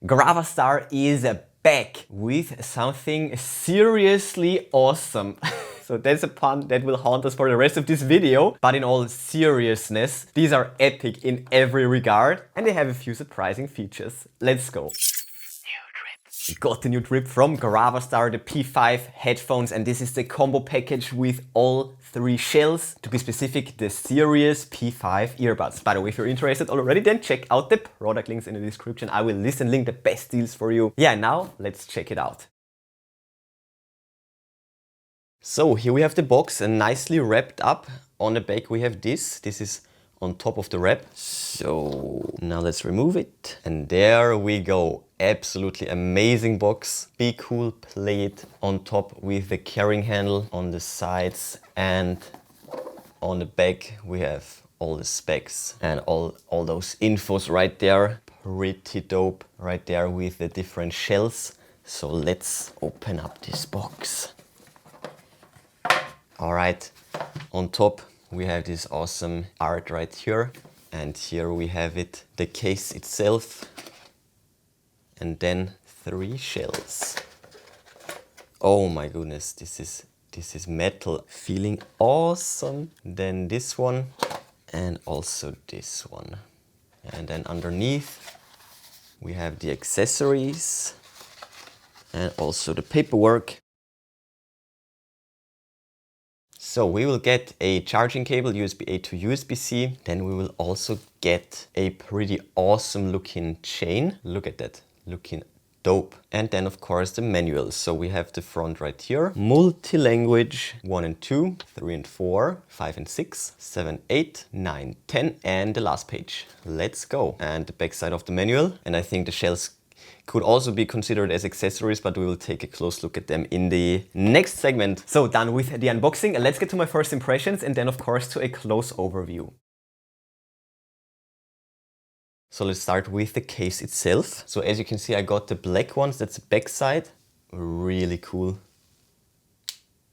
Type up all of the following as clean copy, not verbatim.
GravaStar is back with something seriously awesome. So that's a pun that will haunt us for the rest of this video. But in all seriousness, these are epic in every regard and they have a few surprising features. Let's go. We got the new drip from GravaStar, the P5 headphones, and this is the combo package with all three shells. To be specific, the Sirius P5 earbuds. By the way, if you're interested already, then check out the product links in the description. I will list and link the best deals for you. Yeah, now let's check it out. So here we have the box and nicely wrapped up. On the back we have this. This is on top of the wrap. So now let's remove it. And there we go. Absolutely amazing box. Be cool plate on top with the carrying handle on the sides, and on the back we have all the specs and all those infos right there. Pretty dope right there with the different shells. So let's open up this box. All right, on top we have this awesome art right here, and here we have it, the case itself, and then three shells. Oh my goodness, this is metal, feeling awesome. Then this one and also this one, and then underneath we have the accessories and also the paperwork. So we will get a charging cable, USB-A to USB-C. Then we will also get a pretty awesome looking chain. Look at that, looking dope. And then of course the manual. So we have the front right here. Multi-language 1 and 2, 3 and 4, 5 and 6, 7, 8, 9, 10, and the last page. Let's go. And the back side of the manual. And I think the shells could also be considered as accessories, but we will take a close look at them in the next segment. So done with the unboxing, let's get to my first impressions and then of course to a close overview. So let's start with the case itself. So as you can see, I got the black ones, that's the back side. Really cool.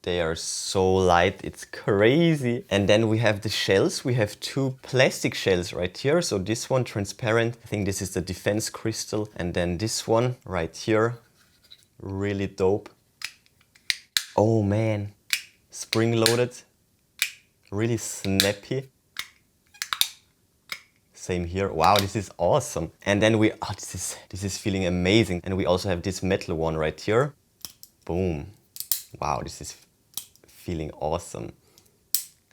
They are so light, it's crazy. And then we have the shells. We have two plastic shells right here. So this one transparent, I think this is the defense crystal. And then this one right here, really dope. Oh man, spring loaded, really snappy. Same here. Wow, this is awesome. And then this is feeling amazing. And we also have this metal one right here. Boom. Wow, this is feeling awesome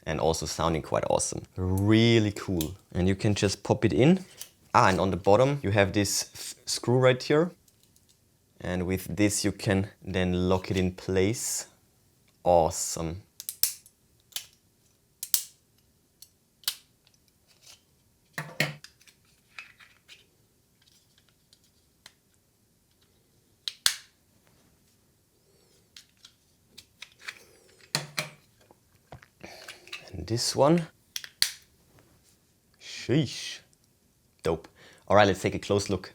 and also sounding quite awesome. Really cool. And you can just pop it in. And on the bottom you have this screw right here, and with this you can then lock it in place. Awesome. And this one, sheesh, dope. All right, let's take a close look.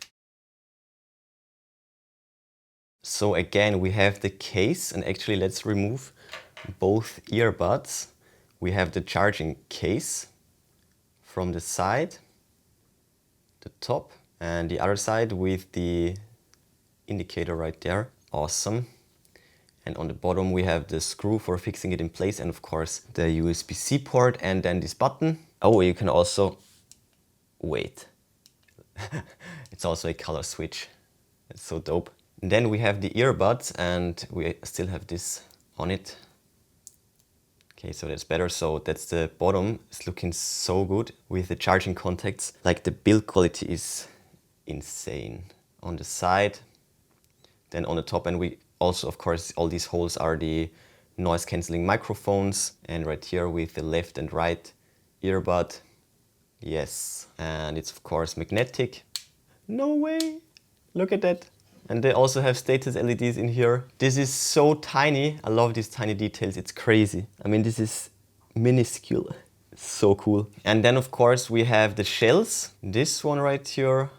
So again, we have the case, and actually let's remove both earbuds. We have the charging case from the side, the top, and the other side with the indicator right there. Awesome. And on the bottom we have the screw for fixing it in place, and of course the USB-C port, and then this button. Oh, you can also, wait, it's also a color switch. It's so dope. And then we have the earbuds, and we still have this on it. Okay, so that's better. So that's the bottom. It's looking so good with the charging contacts. Like the build quality is insane. On the side, then on the top, and we also, of course, all these holes are the noise cancelling microphones, and right here with the left and right earbud. Yes, and it's of course magnetic. No way, look at that. And they also have status LEDs in here. This is so tiny. I love these tiny details, it's crazy. I mean, this is minuscule. It's so cool. And then of course we have the shells. This one right here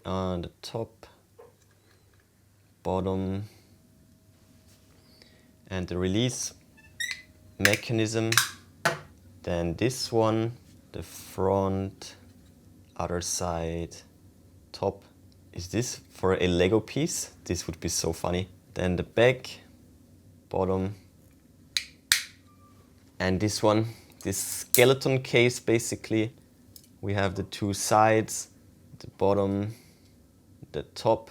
on the top, bottom, and the release mechanism. Then this one, the front, other side, top is this for a Lego piece. This would be so funny. Then the back, bottom, and this one, this skeleton case basically. We have the two sides, the bottom, the top.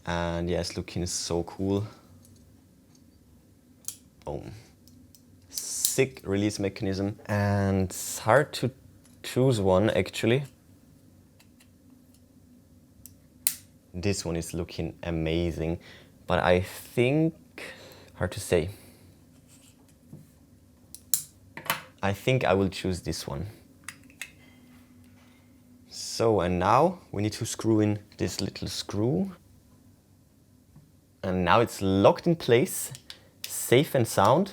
And yeah, it's looking so cool. Boom. Sick release mechanism. And it's hard to choose one actually. This one is looking amazing, but I think, hard to say. I think I will choose this one. So, and now we need to screw in this little screw. And now it's locked in place, safe and sound.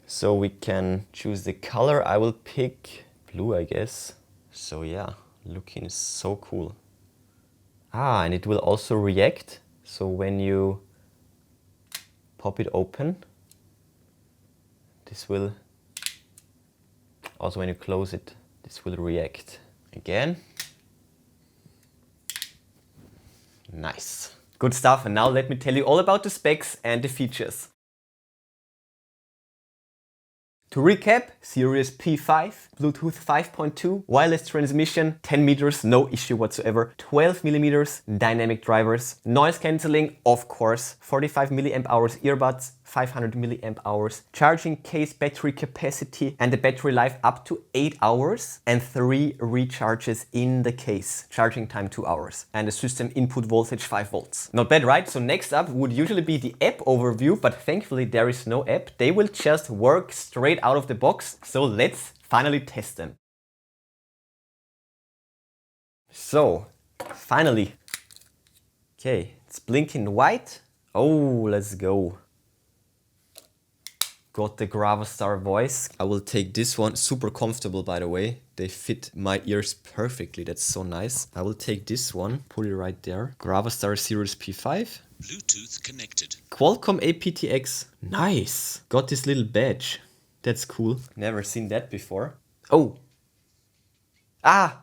So we can choose the color. I will pick blue, I guess. So yeah, looking so cool. Ah, and it will also react. So when you pop it open, this will, also when you close it, this will react again. Nice. Good stuff, and now let me tell you all about the specs and the features. To recap, Sirius P5, Bluetooth 5.2, wireless transmission, 10 meters, no issue whatsoever, 12 millimeters, dynamic drivers, noise cancelling, of course, 45 milliamp hours earbuds, 500 milliamp hours, charging case battery capacity, and the battery life up to 8 hours, and 3 recharges in the case, charging time 2 hours, and the system input voltage 5 volts. Not bad, right? So next up would usually be the app overview, but thankfully there is no app. They will just work straight out of the box. So let's finally test them. So, finally. Okay, it's blinking white. Oh, let's go. Got the GravaStar voice. I will take this one. Super comfortable, by the way. They fit my ears perfectly. That's so nice. I will take this one. Put it right there. GravaStar Sirius P5. Bluetooth connected. Qualcomm aptX. Nice. Got this little badge. That's cool. Never seen that before. Oh. Ah.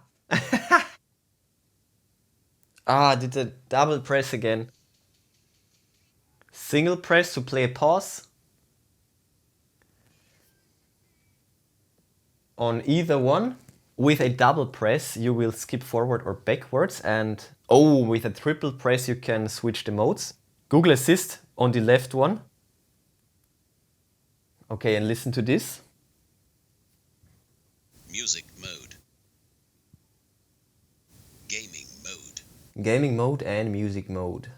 Ah, did the double press again. Single press to play a pause. On either one. With a double press, you will skip forward or backwards. And oh, with a triple press, you can switch the modes. Google Assist on the left one. Okay, and listen to this. Music mode. Gaming mode. Gaming mode and music mode.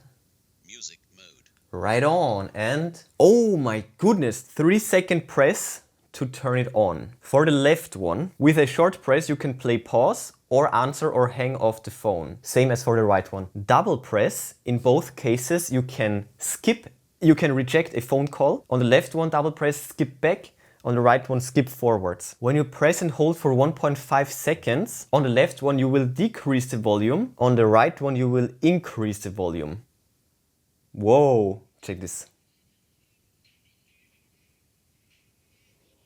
Music mode. Right on. And oh my goodness, 3-second press to turn it on. For the left one, with a short press you can play pause or answer or hang off the phone. Same as for the right one. Double press, in both cases you can skip, you can reject a phone call. On the left one, double press, skip back. On the right one, skip forwards. When you press and hold for 1.5 seconds, on the left one you will decrease the volume. On the right one you will increase the volume. Whoa, check this.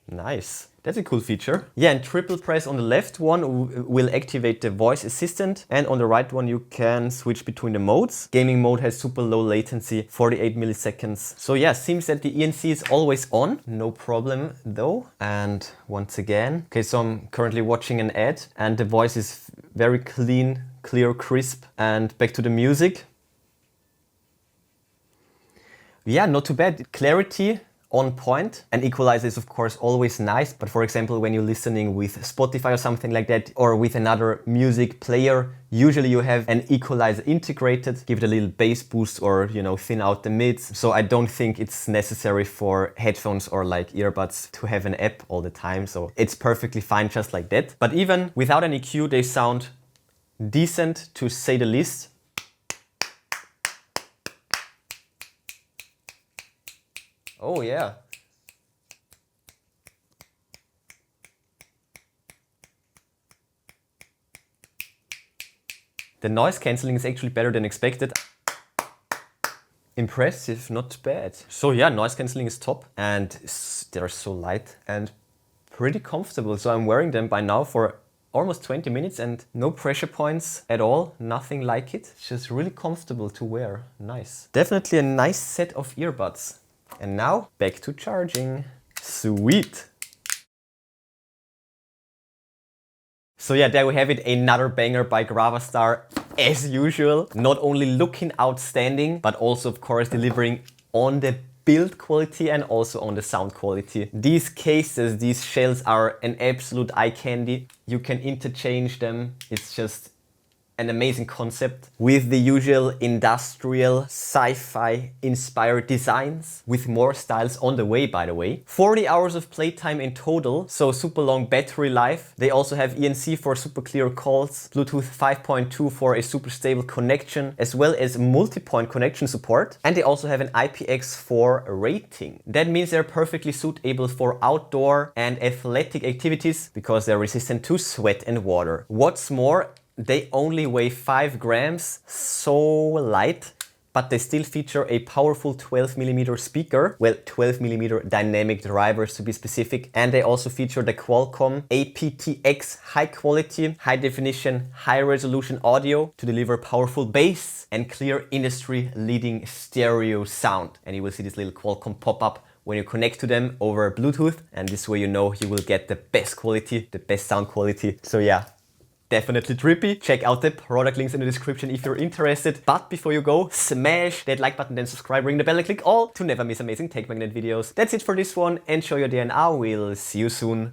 Nice. That's a cool feature. Yeah, and triple press on the left one will activate the voice assistant, and on the right one you can switch between the modes. Gaming mode has super low latency, 48 milliseconds. So yeah, seems that the ENC is always on. No problem though. And once again, okay, so I'm currently watching an ad and the voice is very clean, clear, crisp. And back to the music. Yeah, not too bad. Clarity on point. An equalizer is of course always nice, but for example when you're listening with Spotify or something like that, or with another music player, usually you have an equalizer integrated, give it a little bass boost or, you know, thin out the mids. So I don't think it's necessary for headphones or like earbuds to have an app all the time, so it's perfectly fine just like that. But even without an EQ they sound decent, to say the least. Oh yeah. The noise cancelling is actually better than expected. Impressive, not bad. So yeah, noise cancelling is top and they're so light and pretty comfortable. So I'm wearing them by now for almost 20 minutes and no pressure points at all, nothing like it. It's just really comfortable to wear, nice. Definitely a nice set of earbuds. And now back to charging. Sweet. So yeah, there we have it, another banger by GravaStar as usual. Not only looking outstanding, but also of course delivering on the build quality and also on the sound quality. These cases, these shells are an absolute eye candy. You can interchange them. It's just an amazing concept with the usual industrial sci-fi inspired designs with more styles on the way, by the way. 40 hours of playtime in total, so super long battery life. They also have ENC for super clear calls, Bluetooth 5.2 for a super stable connection, as well as multi-point connection support. And they also have an IPX4 rating. That means they're perfectly suitable for outdoor and athletic activities because they're resistant to sweat and water. What's more, they only weigh 5 grams, so light, but they still feature a powerful 12mm speaker, well 12mm dynamic drivers to be specific, and they also feature the Qualcomm aptX high quality, high definition, high resolution audio to deliver powerful bass and clear industry leading stereo sound. And you will see this little Qualcomm pop-up when you connect to them over Bluetooth, and this way you know you will get the best quality, the best sound quality. So yeah, definitely trippy. Check out the product links in the description if you're interested. But before you go, smash that like button, then subscribe, ring the bell and click all to never miss amazing tech magnet videos. That's it for this one. Enjoy your day and I will see you soon.